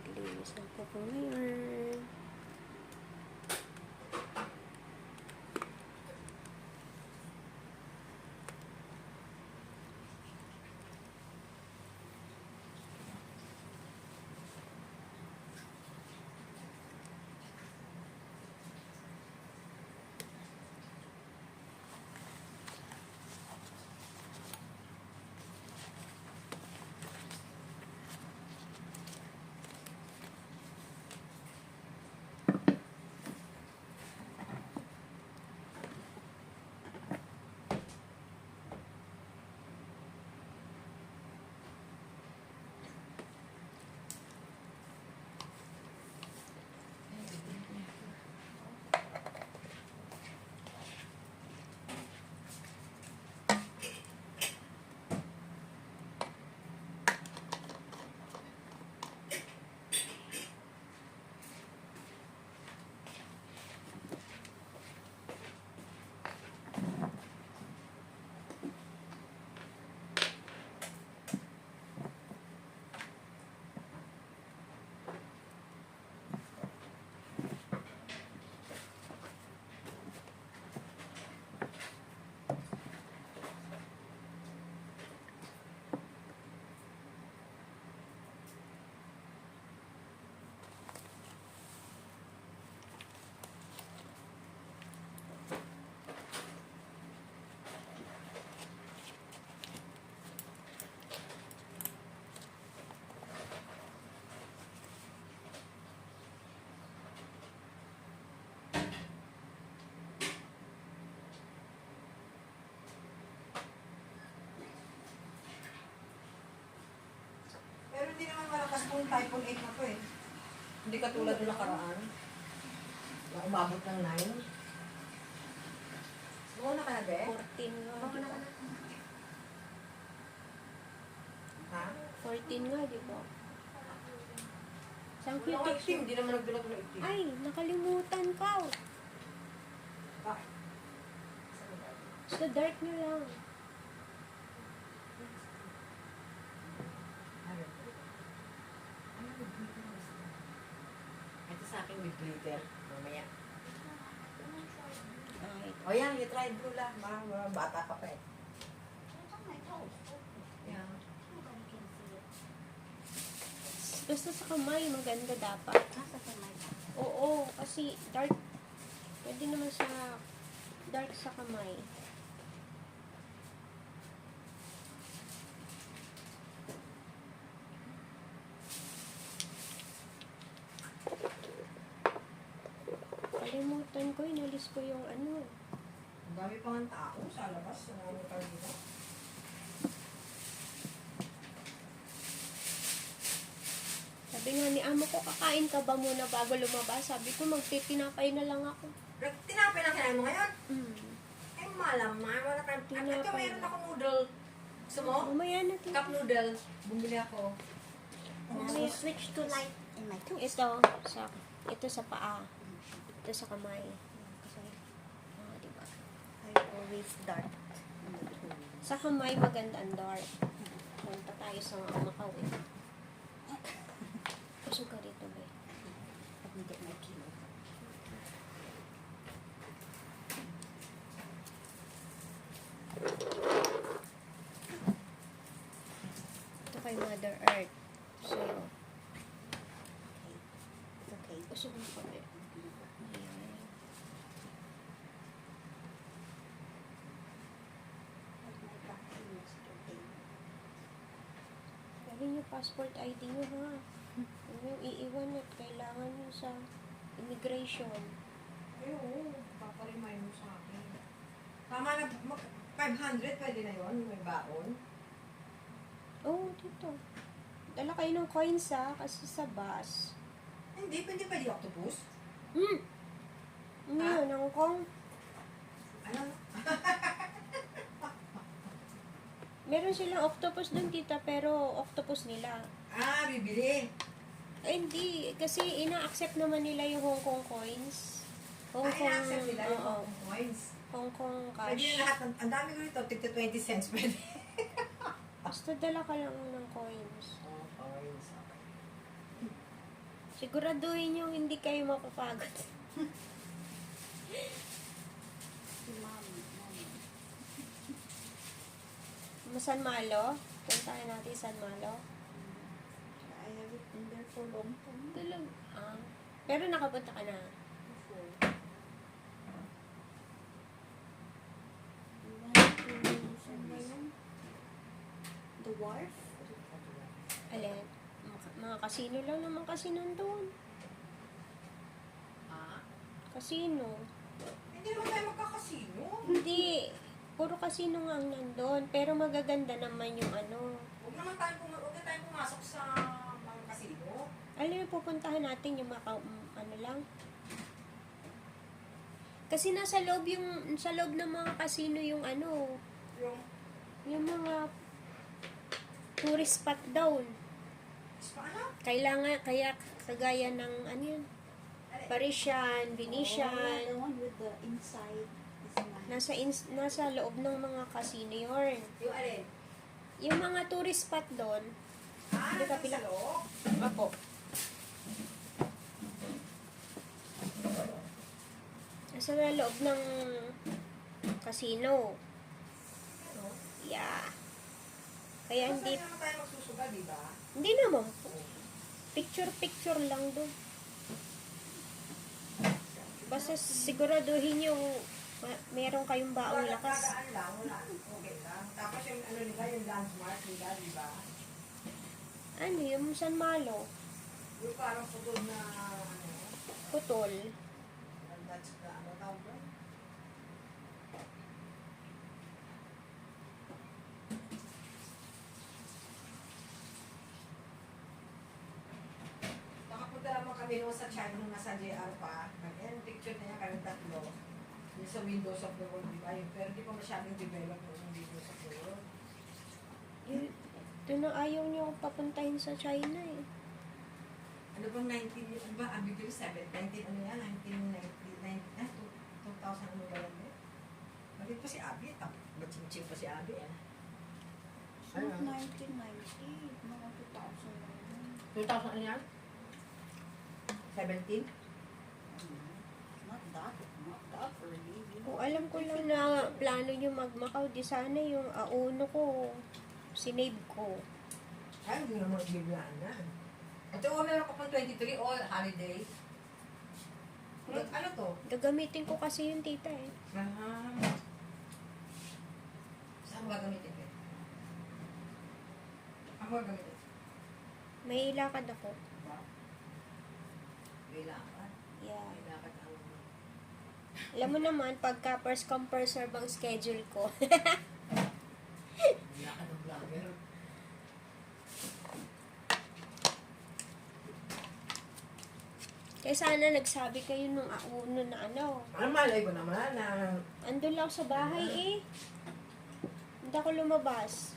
Maglilisan ko po ngayon. Pero hindi naman malakas kung typhoon 8 na to eh. Hindi katulad ng nakaraan. Na umabot ng 9. Muna ka na, Be? 14 nga, di ba? Ha? 14 nga, di ba? Saan Wala cute ko 18. Hindi naman nagbilang ko ng 18. Ay, nakalimutan ka. Ah. Sa dark nyo lang. Ito sa akin with glitter. Mamaya. Ay, O yan, you tried blue lang. Mga bata ka pa eh. Yan. basta sa kamay, maganda dapat. Nasa kamay ka. Oo, kasi dark. Pwede naman sa dark sa kamay. Kalimutan ko, inalis ko yung ano. Ang dami pa ng tao sa labas. Sa mga kanina. Sabi nga ni amo ko, kakain ka ba muna bago lumabas? Sabi ko, magtitinapay na lang ako. Tinapay lang kinain mo ngayon? Mm. Eh, malamang. Wala ka. At ito, Tinapay mayroon lang. ako noodle. Gusto mo? Mamaya natin. Cup noodle. Bumili ako. And I will switch to light in my toes. Ito sa paa. Ito sa kamay. Kasi Diba? I always dark in my toes. Sa kamay, maganda ang dark. Punta tayo sa Macau eh. Pusog ka rito, be. Let me get my kilo. Ito kay Mother Earth. Sa'yo. It's okay. Pusog mo ka, be. Ayan. My back pain yesterday. Galing yung passport ID nyo, ha? Huwag yung iiwan at kailangan nyo sa immigration. Ay, oo. Paparemind mo sa akin. Tama na. 500, pwede na yun. May baon. Oo, dito. Dala kayo ng coins, ha? Kasi sa bus. Hindi, pwede octopus. Hmm. Ngayon, Hong Kong. Ano? Meron silang octopus dun, tita, pero octopus nila. Ah, bibili. Ay, hindi. Kasi ina-accept naman nila yung Hong Kong coins. Hong Ay, Kong, accept nila yung oo, coins. Hong Kong Pwede cash. na lahat. Ang dami ko rito. Tigta 20 cents pwede. Basta dala ka lang ng coins. Oh, coins. Okay. Siguraduhin yung hindi kayo mapapagod. Si Mami. San Malo? Puntahan natin San Malo. I haven't been there for a long time. Pero nakapunta ka na. Before. We went to, saan ba yun? The Wharf? Alin? Mga kasino lang naman kasi nandun. Ah? Kasino. Hindi naman tayo magkakasino. Hindi. Puro kasino nga ang nandun. Pero magaganda naman yung ano. Huwag na tayo pumasok sa mga kasino. Alam mo, pupuntahan natin yung ano lang. Kasi sa loob ng mga kasino yung ano, yung mga tourist spot daw. Paano? Kaya kagaya ng ano yun, Parisian, Oh, Venetian, the one with the inside is nice. nasa loob ng mga kasino yun. Yung alin? Yung mga tourist spot doon, Ah, Hindi ka nasa pila- loob? ako. Nasa loob ng casino. Ano? Yeah. Kaya Hindi hindi, naman tayo magsusuga, di ba? hindi naman po. Picture lang doon. Basta siguraduhin yung meron kayong baong lakas. Dadaan lang, wala. Okay lang. Tapos yung ano nila, yung landmark nila, di ba? Ano, yung San Malo, Yung parang putol na ano, putol. that's the ano tawag doon? Nakapunta naman kami noon sa China nung nasa JR pa. Ganyan, picture na niya kami tatlo. Yung sa Windows of the World, di ba? Pero di pa masyadong develop yung Windows of the World. Ito na ayaw niyo akong papuntahin sa China eh. Ano bang 19, ano ba? Abigail 7, 19, ano yan? 2000 ano ba yan? Malit pa si Abby, ba't-ching pa si Abby eh. So, 1990, mga 2000 lang yun. 2000 ano yan? 17? Not that early. Kung alam ko lang na plano niyo mag-Macau, di sana yung auno ko, sinave ko. Ay, hindi naman biglaan na. Ito, meron ka pang 23, all holiday. Ano to? Gagamitin ko kasi yung tita eh. Saan mo gagamitin ko? Ang mo gagamitin? May lakad ako. Kailangan. Yeah. Kailangan ang... Alam mo naman, pagka first come first serve ang schedule ko. Kailangan ng vlogger. Kaya sana nagsabi kayo nung auno na ano. Ang malay ko naman na... Andun lang ako sa bahay eh. Hindi ako lumabas.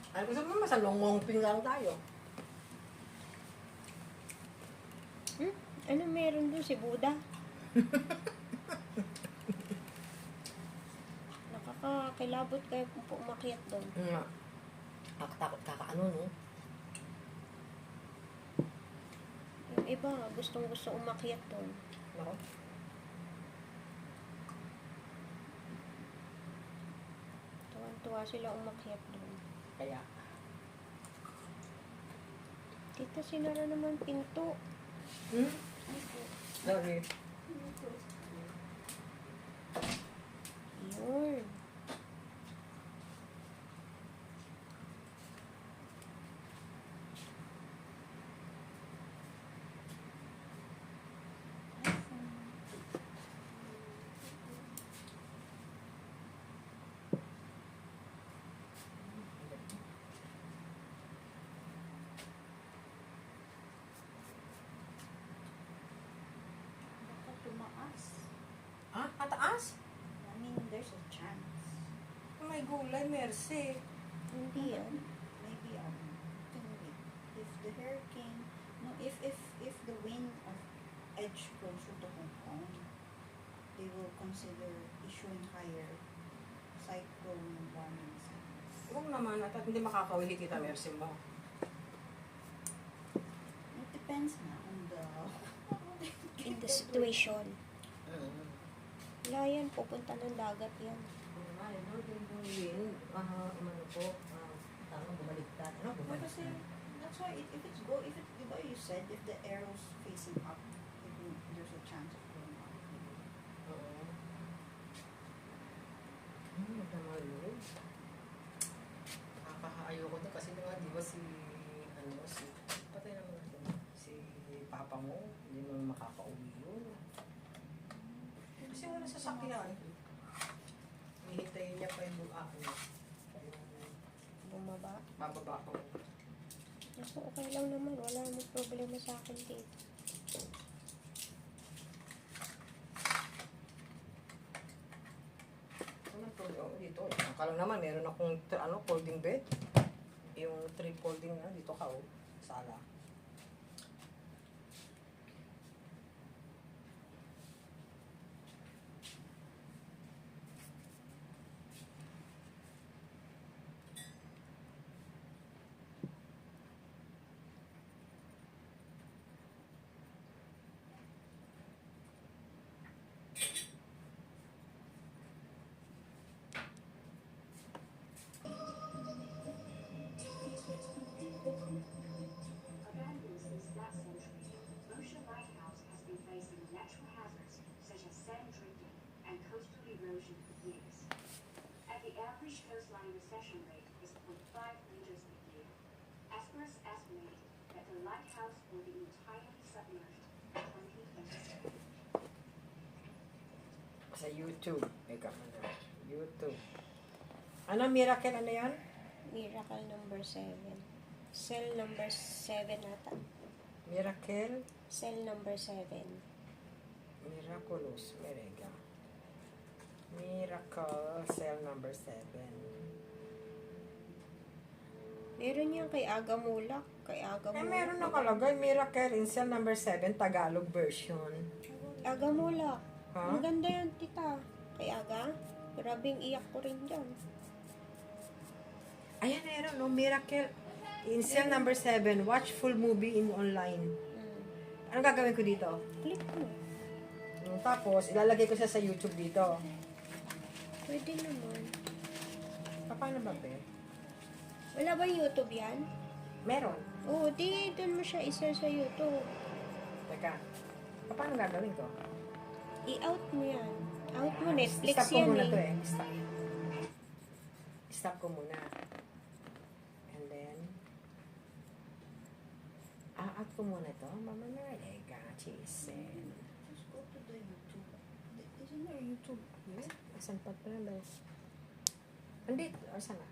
Ay, gusto mo naman sa longongping lang tayo. Ano meron doon si Buddha? Nakakakilabot kayo kung umakyat doon. Nga. Takot kakaano, no? Yung iba, gustong umakyat doon. Ako. Tuwan-tuwa sila umakyat doon. Kaya. Tita, sinara naman pinto. Sorry. Yun. Baka tumaas. Ah, pataas? I mean, there's a chance. Oh my gulay, mercy. Hindi yan. Maybe 2 weeks. If the hurricane, no, if the wind of edge closer to Hong Kong, they will consider issuing higher cyclone warning signs. Huwag naman, at hindi makakawili kita, mercy mo. depends na on the In the situation. Mm. Wala yan, pupunta ng dagat yan. Ay, no, yung wind, umano po, tama, bumaliktad. Ano, No, kasi bumaliktad? that's why if it, diba you said if the arrow's facing up, there's a chance of going up. Oo. Magdamay yun. Ayoko na kasi naman, di ba si patay naman natin, si papa mo, hindi mo makakauwi yun. Kasi wala sasakyan. Hihintayin niya pa yung Bumaba. bababa ko. Naku, okay lang naman. Wala namang problema sa akin dito. Anong problema dito? Akala naman, meron akong folding bed. Yung 3 folding na dito ka, sala. Abandoned since last century, Motion Lighthouse has been facing natural hazards such as sand drifting and coastal erosion for years. At the average coastline recession rate is 0.5 meters per year. Experts estimate that the lighthouse will be entirely submerged by 2027. Sa YouTube. Ika mo na. YouTube. Ano, Miracle, ano yan? Miracle number 7. Cell number 7 ata. Miracle, Cell number 7. Miraculous, Merega. Miracle, cell number 7. Meron yan kay Aga Mulak. Kay Aga Mulak. Meron nakalagay, Miracle in cell number 7, Tagalog version. Aga Mulak. Ha? Ang ganda yan, tita. Kay Aga. Grabing iyak ko rin dyan. Ayan, meron, no? Miracle in cell number 7, watch full movie in online. Anong gagawin ko dito? Click mo. Tapos, ilalagay ko siya sa YouTube dito. Pwede naman. Paano ba, Pe? Wala ba YouTube yan? Meron. Oo, di dun mo siya isa sa YouTube. Teka. Paano gagawin ko? I-out mo yan. Out mo, Netflix Stop ko yan muna eh. to eh. Stop ko muna. And then, out ko muna to. Mama Merega, chisen. Just go to the YouTube. Isn't there YouTube here? Asan pa pala? Andito. Asan na?